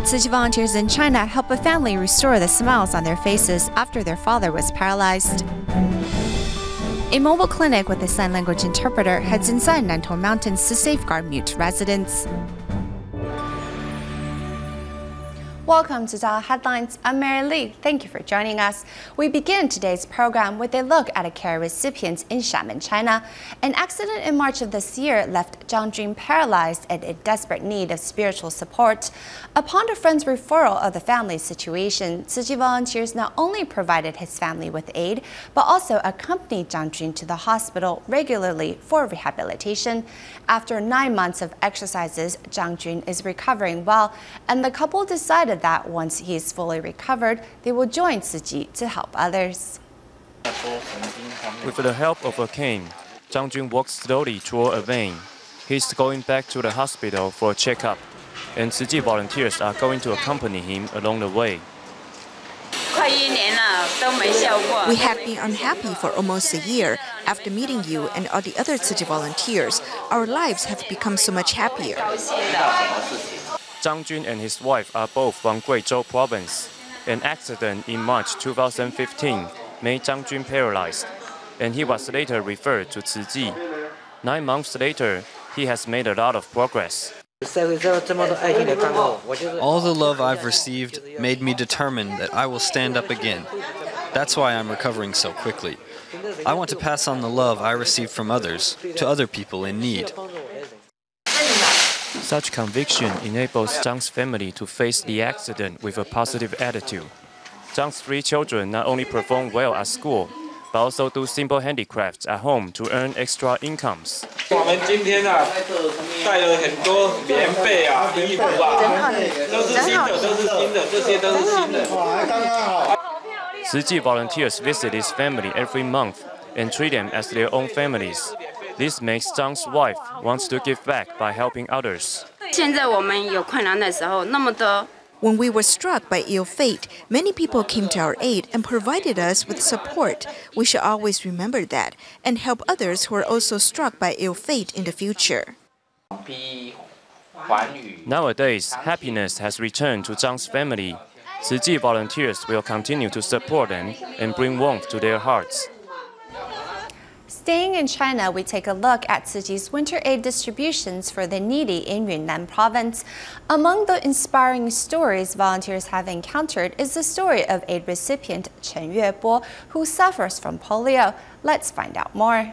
Tzu Chi volunteers in China help a family restore the smiles on their faces after their father was paralyzed. A mobile clinic with a sign language interpreter heads inside Nantou Mountains to safeguard mute residents. Welcome to DaAi Headlines. I'm Mary Lee. Thank you for joining us. We begin today's program with a look at a care recipient in Xiamen, China. An accident in March of this year left Zhang Jun paralyzed and in desperate need of spiritual support. Upon a friend's referral of the family's situation, Tzu Chi volunteers not only provided his family with aid, but also accompanied Zhang Jun to the hospital regularly for rehabilitation. After 9 months of exercises, Zhang Jun is recovering well, and the couple decided that once he is fully recovered, they will join Tzu Chi to help others. With the help of a cane, Zhang Jun walks slowly toward a vein. He's going back to the hospital for a checkup, and Tzu Chi volunteers are going to accompany him along the way. We have been unhappy for almost a year. After meeting you and all the other Tzu Chi volunteers, our lives have become so much happier. Zhang Jun and his wife are both from Guizhou province. An accident in March 2015 made Zhang Jun paralyzed, and he was later referred to Tzu Chi. 9 months later, he has made a lot of progress. All the love I've received made me determined that I will stand up again. That's why I'm recovering so quickly. I want to pass on the love I received from others to other people in need. Such conviction enables Zhang's family to face the accident with a positive attitude. Zhang's 3 children not only perform well at school, but also do simple handicrafts at home to earn extra incomes. Tzu Chi volunteers visit his family every month and treat them as their own families. This makes Zhang's wife wants to give back by helping others. When we were struck by ill fate, many people came to our aid and provided us with support. We should always remember that and help others who are also struck by ill fate in the future. Nowadays, happiness has returned to Zhang's family. Tzu Chi volunteers will continue to support them and bring warmth to their hearts. Staying in China, we take a look at Tzu Chi's winter aid distributions for the needy in Yunnan province. Among the inspiring stories volunteers have encountered is the story of aid recipient Chen Yuebo, who suffers from polio. Let's find out more.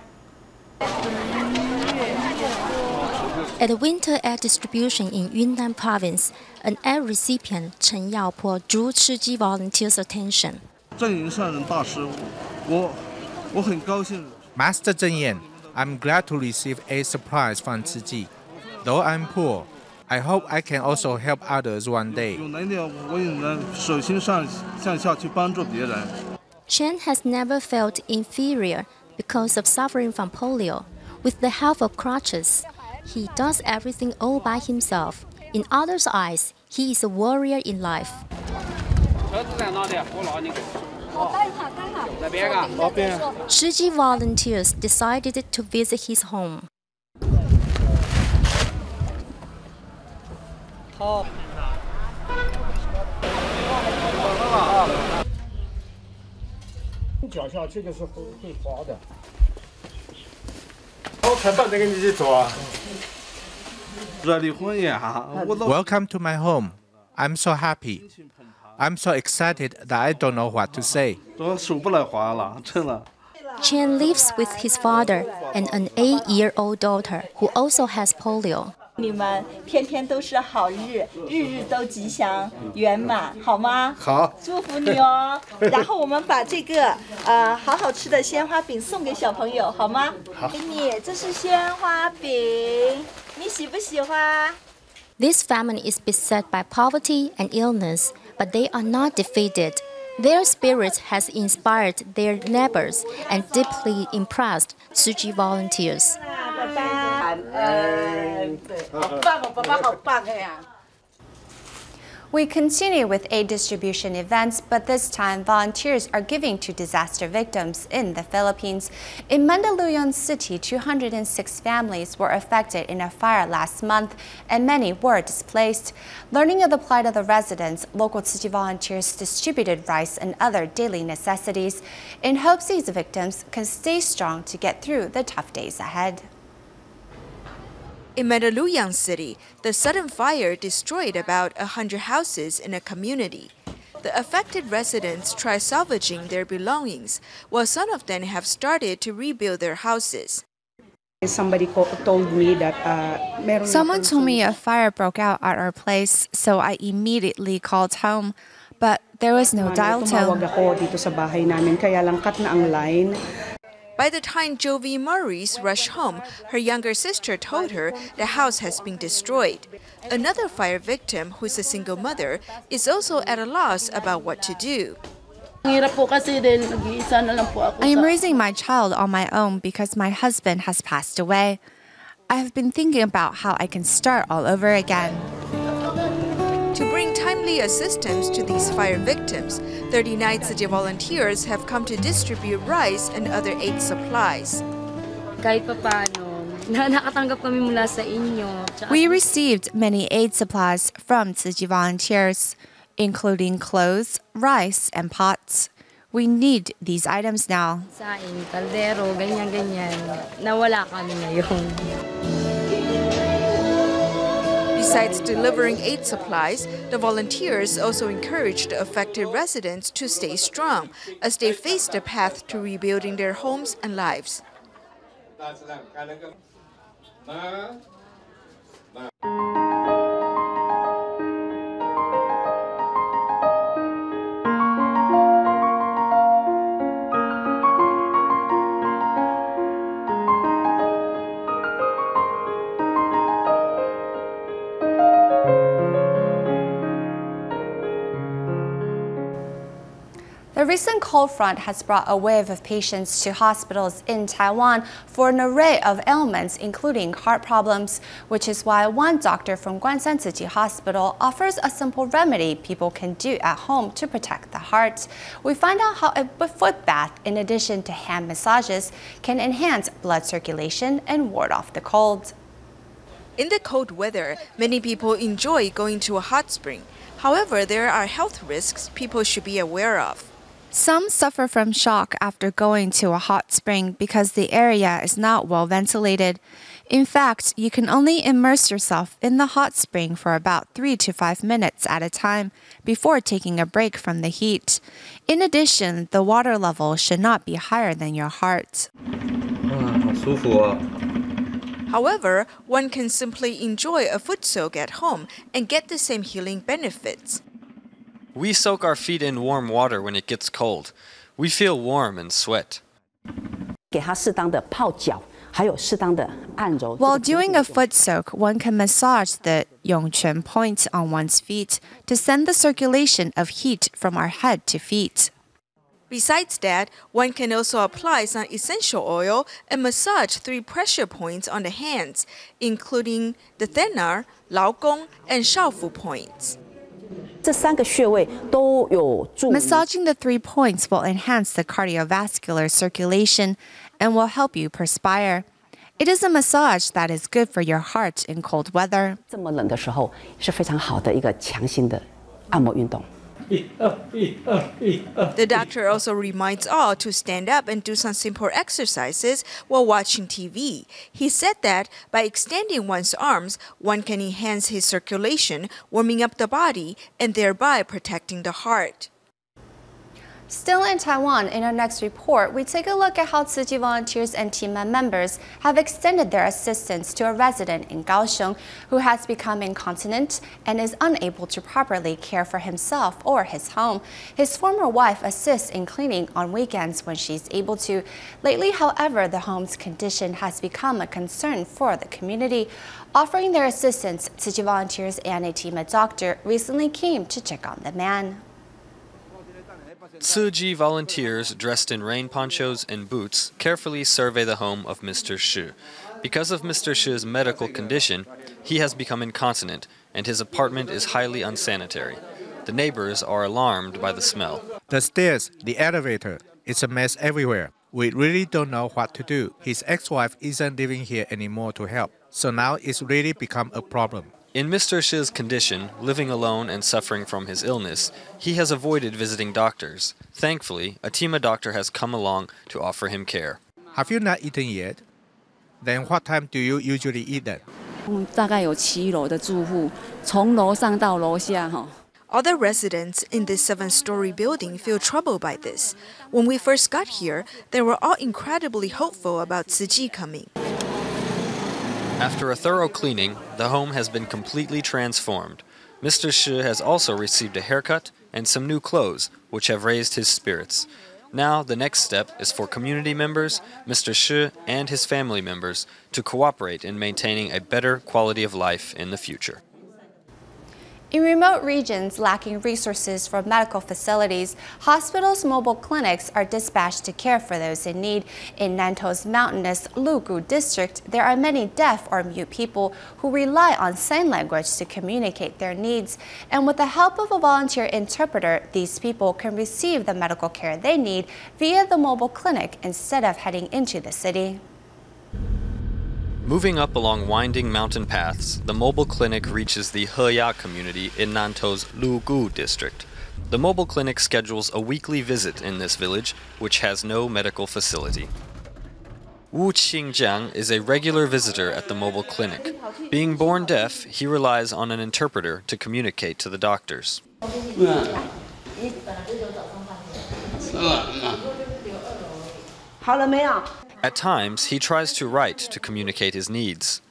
At the winter aid distribution in Yunnan province, an aid recipient Chen Yaopo drew Tzu Chi volunteers' attention. Master Zheng Yan, I'm glad to receive a surprise from Tzu Chi. Though I'm poor, I hope I can also help others one day. Chen has never felt inferior because of suffering from polio. With the help of crutches, he does everything all by himself. In others' eyes, he is a warrior in life. Tzu Chi volunteers decided to visit his home. Welcome to my home. I'm so happy. I'm so excited that I don't know what to say. Chen lives with his father and an 8-year-old daughter who also has polio. 你们天天都是好日，日日都吉祥圆满，好吗？好，祝福你哦。然后我们把这个好好吃的鲜花饼送给小朋友，好吗？好。给你，这是鲜花饼，你喜不喜欢？ This family is beset by poverty and illness, but they are not defeated. Their spirit has inspired their neighbors and deeply impressed Tzu Chi volunteers. We continue with aid distribution events, but this time volunteers are giving to disaster victims in the Philippines. In Mandaluyong City, 206 families were affected in a fire last month, and many were displaced. Learning of the plight of the residents, local Tzu Chi volunteers distributed rice and other daily necessities in hopes these victims can stay strong to get through the tough days ahead. In Mandaluyong City, the sudden fire destroyed about 100 houses in a community. The affected residents try salvaging their belongings, while some of them have started to rebuild their houses. Someone told me a fire broke out at our place, so I immediately called home, but there was no dial tone. By the time Jovi Maurice rushed home, her younger sister told her the house has been destroyed. Another fire victim, who's a single mother, is also at a loss about what to do. I am raising my child on my own because my husband has passed away. I have been thinking about how I can start all over again. To bring timely assistance to these fire victims, 39 Tzu Chi volunteers have come to distribute rice and other aid supplies. We received many aid supplies from Tzu Chi volunteers, including clothes, rice, and pots. We need these items now. Besides delivering aid supplies, the volunteers also encouraged the affected residents to stay strong as they face the path to rebuilding their homes and lives. The recent cold front has brought a wave of patients to hospitals in Taiwan for an array of ailments, including heart problems, which is why one doctor from Guanshan Tzu Chi Hospital offers a simple remedy people can do at home to protect the heart. We find out how a foot bath, in addition to hand massages, can enhance blood circulation and ward off the cold. In the cold weather, many people enjoy going to a hot spring. However, there are health risks people should be aware of. Some suffer from shock after going to a hot spring because the area is not well ventilated. In fact, you can only immerse yourself in the hot spring for about 3 to 5 minutes at a time before taking a break from the heat. In addition, the water level should not be higher than your heart. However, one can simply enjoy a foot soak at home and get the same healing benefits. We soak our feet in warm water when it gets cold. We feel warm and sweat. While doing a foot soak, one can massage the Yongquan point on one's feet to send the circulation of heat from our head to feet. Besides that, one can also apply some essential oil and massage 3 pressure points on the hands, including the thenar, Laogong, and Shaofu points. Massaging the 3 points will enhance the cardiovascular circulation and will help you perspire. It is a massage that is good for your heart in cold weather. The doctor also reminds all to stand up and do some simple exercises while watching TV. He said that by extending one's arms, one can enhance his circulation, warming up the body, and thereby protecting the heart. Still in Taiwan, in our next report, we take a look at how Tzu Chi volunteers and team members have extended their assistance to a resident in Kaohsiung who has become incontinent and is unable to properly care for himself or his home. His former wife assists in cleaning on weekends when she's able to. Lately, however, the home's condition has become a concern for the community. Offering their assistance, Tzu Chi volunteers and a team of doctors recently came to check on the man. Tzu Chi volunteers dressed in rain ponchos and boots carefully survey the home of Mr. Shi. Because of Mr. Shi's medical condition, He has become incontinent, and his apartment is highly unsanitary. The neighbors are alarmed by the smell. The stairs, the elevator, it's a mess everywhere. We really don't know what to do. His ex-wife isn't living here anymore to help, so now it's really become a problem. In Mr. Shi's condition, living alone and suffering from his illness, he has avoided visiting doctors. Thankfully, a team of doctors has come along to offer him care. Have you not eaten yet? Then what time do you usually eat then? 大概有7楼的住户，从楼上到楼下哈。 Other residents in this 7-story building feel troubled by this. When we first got here, they were all incredibly hopeful about Tzu Chi coming. After a thorough cleaning, the home has been completely transformed. Mr. Shi has also received a haircut and some new clothes, which have raised his spirits. Now, the next step is for community members, Mr. Shi, and his family members to cooperate in maintaining a better quality of life in the future. In remote regions lacking resources for medical facilities, hospitals' mobile clinics are dispatched to care for those in need. In Nantou's mountainous Lugu district, there are many deaf or mute people who rely on sign language to communicate their needs. And with the help of a volunteer interpreter, these people can receive the medical care they need via the mobile clinic instead of heading into the city. Moving up along winding mountain paths, the mobile clinic reaches the Heya community in Nantou's Lugu district. The mobile clinic schedules a weekly visit in this village, which has no medical facility. Wu Qingjiang is a regular visitor at the mobile clinic. Being born deaf, he relies on an interpreter to communicate to the doctors. At times, he tries to write to communicate his needs.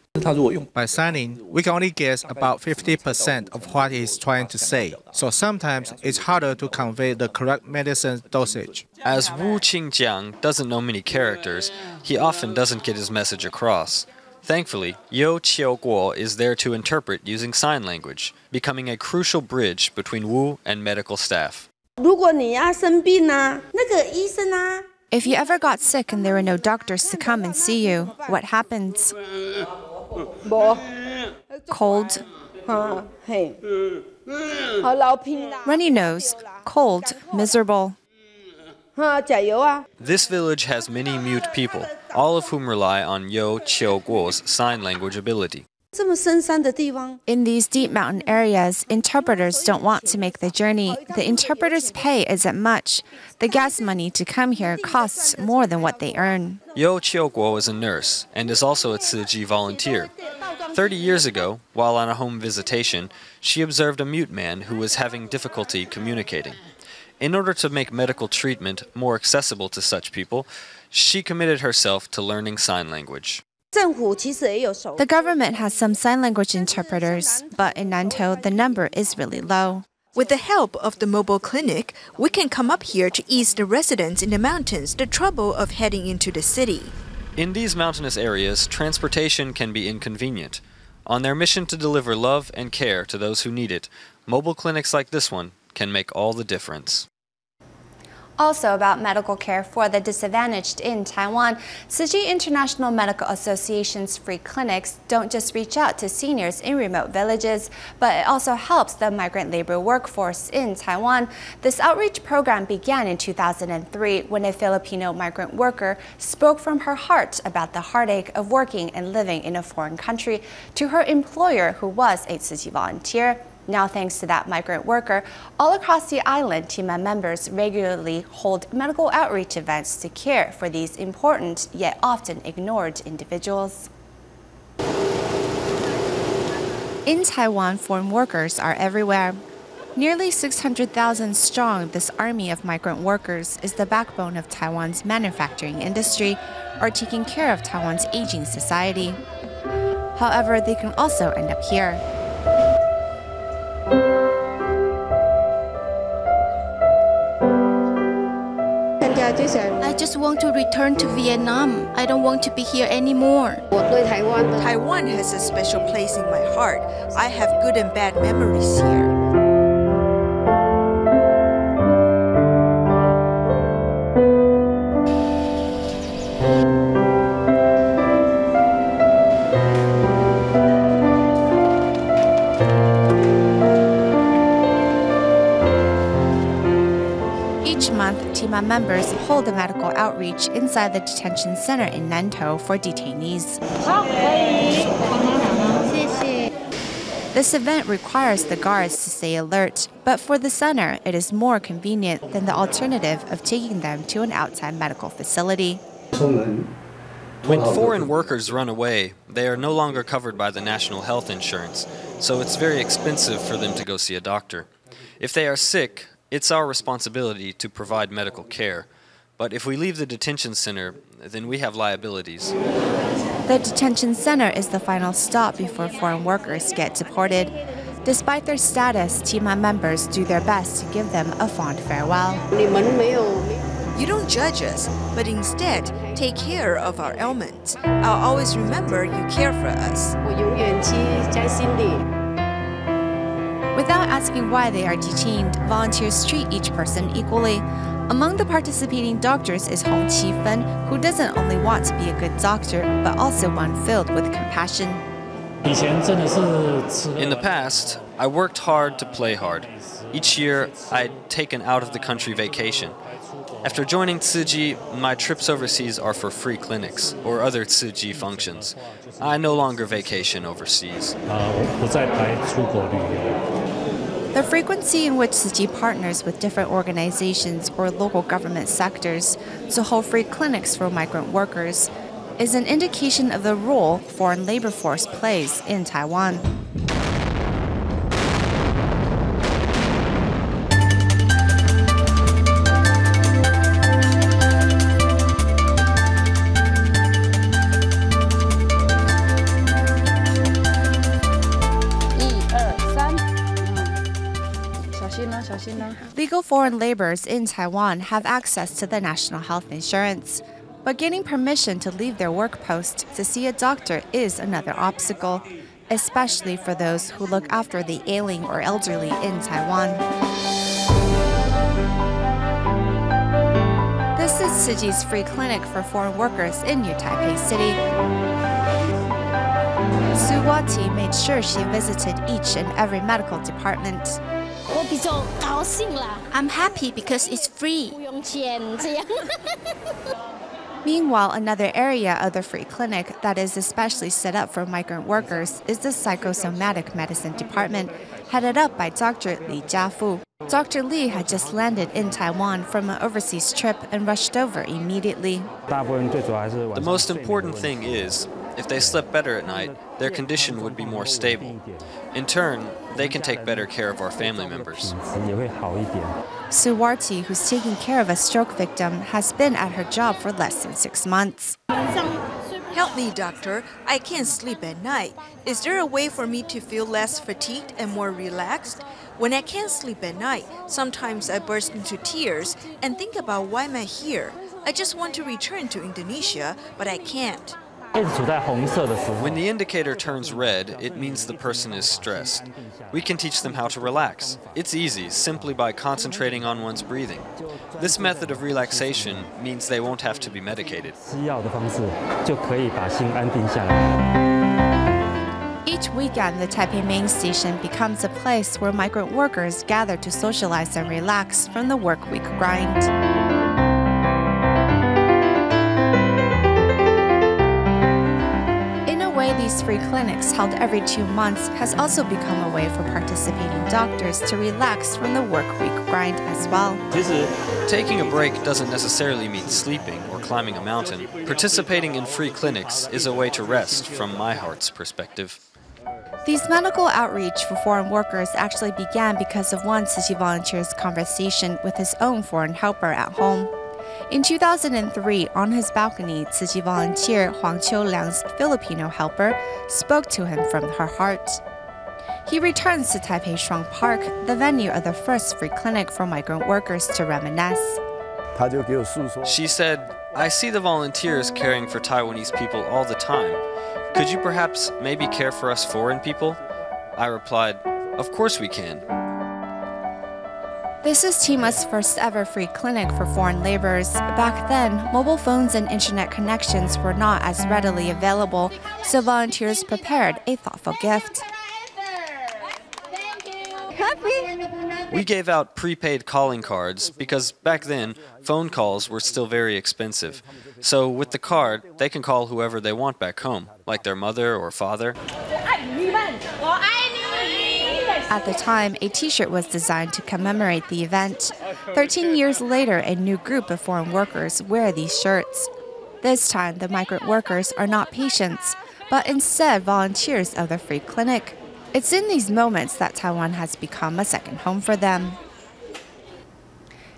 By signing, we can only guess about 50% of what he's trying to say, so sometimes it's harder to convey the correct medicine dosage. As Wu Qingjiang doesn't know many characters, he often doesn't get his message across. Thankfully, Yo Qiuguo is there to interpret using sign language, becoming a crucial bridge between Wu and medical staff. If you ever got sick and there were no doctors to come and see you, what happens? Cold, runny nose, cold, miserable. This village has many mute people, all of whom rely on Yo Qiuguo's sign language ability. In these deep mountain areas, interpreters don't want to make the journey. The interpreters' pay isn't much. The gas money to come here costs more than what they earn. Yo Qiuguo is a nurse and is also a Tzu Chi volunteer. 30 years ago, while on a home visitation, she observed a mute man who was having difficulty communicating. In order to make medical treatment more accessible to such people, she committed herself to learning sign language. The government has some sign language interpreters, but in Nantou, the number is really low. With the help of the mobile clinic, we can come up here to ease the residents in the mountains the trouble of heading into the city. In these mountainous areas, transportation can be inconvenient. On their mission to deliver love and care to those who need it, mobile clinics like this one can make all the difference. Also about medical care for the disadvantaged in Taiwan, Tzu Chi International Medical Association's free clinics don't just reach out to seniors in remote villages, but it also helps the migrant labor workforce in Taiwan. This outreach program began in 2003 when a Filipino migrant worker spoke from her heart about the heartache of working and living in a foreign country to her employer, who was a Tzu Chi volunteer. Now, thanks to that migrant worker, all across the island, team members regularly hold medical outreach events to care for these important yet often ignored individuals. In Taiwan, foreign workers are everywhere. Nearly 600,000 strong, this army of migrant workers is the backbone of Taiwan's manufacturing industry, or taking care of Taiwan's aging society. However, they can also end up here. I just want to return to Vietnam. I don't want to be here anymore. Taiwan has a special place in my heart. I have good and bad memories here. Tima members hold a medical outreach inside the detention center in Nantou for detainees. This event requires the guards to stay alert, but for the center, it is more convenient than the alternative of taking them to an outside medical facility. When foreign workers run away, they are no longer covered by the national health insurance, so it's very expensive for them to go see a doctor. If they are sick, it's our responsibility to provide medical care. But if we leave the detention center, then we have liabilities. The detention center is the final stop before foreign workers get deported. Despite their status, Tima members do their best to give them a fond farewell. You don't judge us, but instead take care of our ailments. I'll always remember you care for us. Without asking why they are detained, volunteers treat each person equally. Among the participating doctors is Hong Qi-fen, who doesn't only want to be a good doctor, but also one filled with compassion. In the past, I worked hard to play hard. Each year, I'd take an out-of-the-country vacation. After joining Tzu Chi, my trips overseas are for free clinics or other Tzu Chi functions. I no longer vacation overseas. The frequency in which Tzu Chi partners with different organizations or local government sectors to hold free clinics for migrant workers is an indication of the role foreign labor force plays in Taiwan. Legal foreign laborers in Taiwan have access to the national health insurance, but getting permission to leave their work post to see a doctor is another obstacle, especially for those who look after the ailing or elderly in Taiwan. This is Tzu Chi's free clinic for foreign workers in New Taipei City. Tzu Chi made sure she visited each and every medical department. I'm happy because it's free. Meanwhile, another area of the free clinic that is especially set up for migrant workers is the psychosomatic medicine department, headed up by Dr. Li Jiafu. Dr. Li had just landed in Taiwan from an overseas trip and rushed over immediately. The most important thing is, if they slept better at night, their condition would be more stable. In turn, they can take better care of our family members. Tzu Chi, who's taking care of a stroke victim, has been at her job for less than 6 months. Help me, doctor. I can't sleep at night. Is there a way for me to feel less fatigued and more relaxed? When I can't sleep at night, sometimes I burst into tears and think about why am I here. I just want to return to Indonesia, but I can't. When the indicator turns red, it means the person is stressed. We can teach them how to relax. It's easy, simply by concentrating on one's breathing. This method of relaxation means they won't have to be medicated. Each weekend, the Taipei main station becomes a place where migrant workers gather to socialize and relax from the work week grind. These free clinics held every 2 months has also become a way for participating doctors to relax from the work week grind as well. Taking a break doesn't necessarily mean sleeping or climbing a mountain. Participating in free clinics is a way to rest from my heart's perspective. These medical outreach for foreign workers actually began because of one Tzu Chi volunteer's conversation with his own foreign helper at home. In 2003, on his balcony, Tzu Chi volunteer Huang Qiuliang's Filipino helper spoke to him from her heart. He returns to Taipei Shuang Park, the venue of the first free clinic for migrant workers, to reminisce. She said, "I see the volunteers caring for Taiwanese people all the time. Could you perhaps maybe care for us foreign people?" I replied, "Of course we can." This is Tima's first ever free clinic for foreign laborers. Back then, mobile phones and internet connections were not as readily available, so volunteers prepared a thoughtful gift. We gave out prepaid calling cards because back then, phone calls were still very expensive. So with the card, they can call whoever they want back home, like their mother or father. At the time, a t-shirt was designed to commemorate the event. 13 years later, a new group of foreign workers wear these shirts. This time, the migrant workers are not patients, but instead volunteers of the free clinic. It's in these moments that Taiwan has become a second home for them.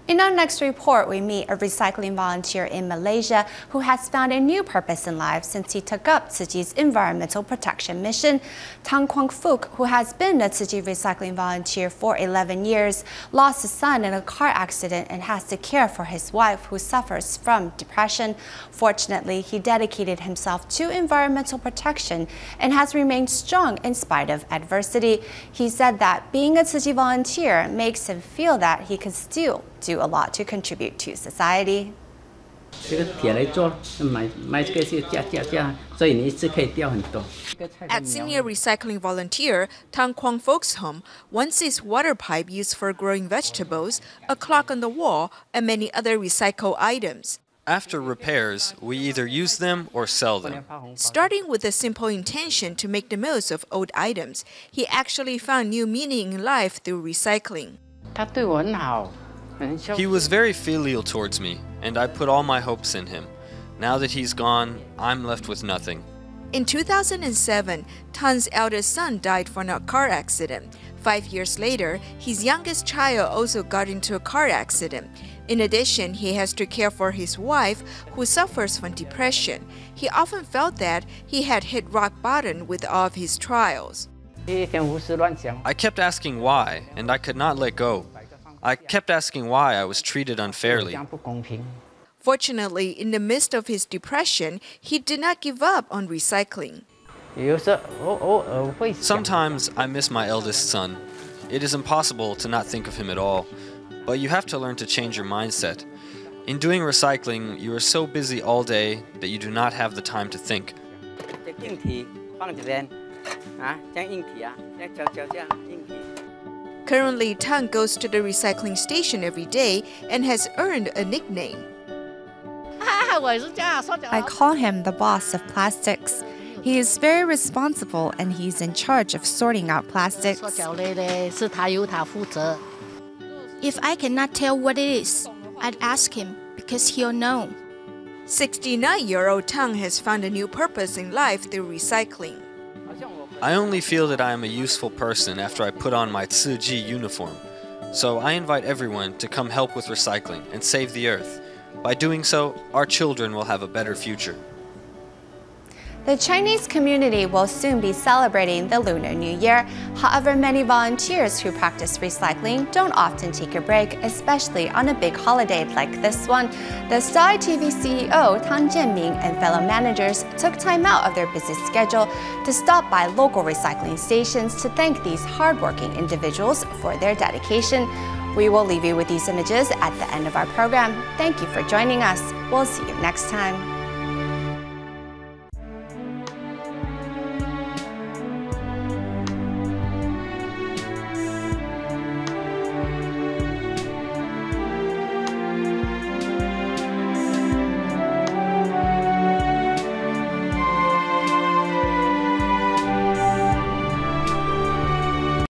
In our next report, we meet a recycling volunteer in Malaysia who has found a new purpose in life since he took up Tzu Chi's environmental protection mission. Tang Quang Phuc, who has been a Tzu Chi recycling volunteer for 11 years, lost his son in a car accident and has to care for his wife who suffers from depression. Fortunately, he dedicated himself to environmental protection and has remained strong in spite of adversity. He said that being a Tzu Chi volunteer makes him feel that he can still do a lot to contribute to society. At senior recycling volunteer Tang Quang Phoc's home, one sees water pipe used for growing vegetables, a clock on the wall, and many other recycled items. After repairs, we either use them or sell them. Starting with a simple intention to make the most of old items, he actually found new meaning in life through recycling. He was very filial towards me, and I put all my hopes in him. Now that he's gone, I'm left with nothing. In 2007, Tan's eldest son died from a car accident. 5 years later, his youngest child also got into a car accident. In addition, he has to care for his wife, who suffers from depression. He often felt that he had hit rock bottom with all of his trials. I kept asking why, and I could not let go. I kept asking why I was treated unfairly. Fortunately, in the midst of his depression, he did not give up on recycling. Sometimes I miss my eldest son. It is impossible to not think of him at all. But you have to learn to change your mindset. In doing recycling, you are so busy all day that you do not have the time to think. Currently, Tang goes to the recycling station every day and has earned a nickname. I call him the boss of plastics. He is very responsible and he's in charge of sorting out plastics. If I cannot tell what it is, I'd ask him because he'll know. 69-year-old Tang has found a new purpose in life through recycling. I only feel that I am a useful person after I put on my Tzu Chi uniform. So I invite everyone to come help with recycling and save the earth. By doing so, our children will have a better future. The Chinese community will soon be celebrating the Lunar New Year. However, many volunteers who practice recycling don't often take a break, especially on a big holiday like this one. The DaAi TV CEO Tang Jianming and fellow managers took time out of their busy schedule to stop by local recycling stations to thank these hardworking individuals for their dedication. We will leave you with these images at the end of our program. Thank you for joining us. We'll see you next time.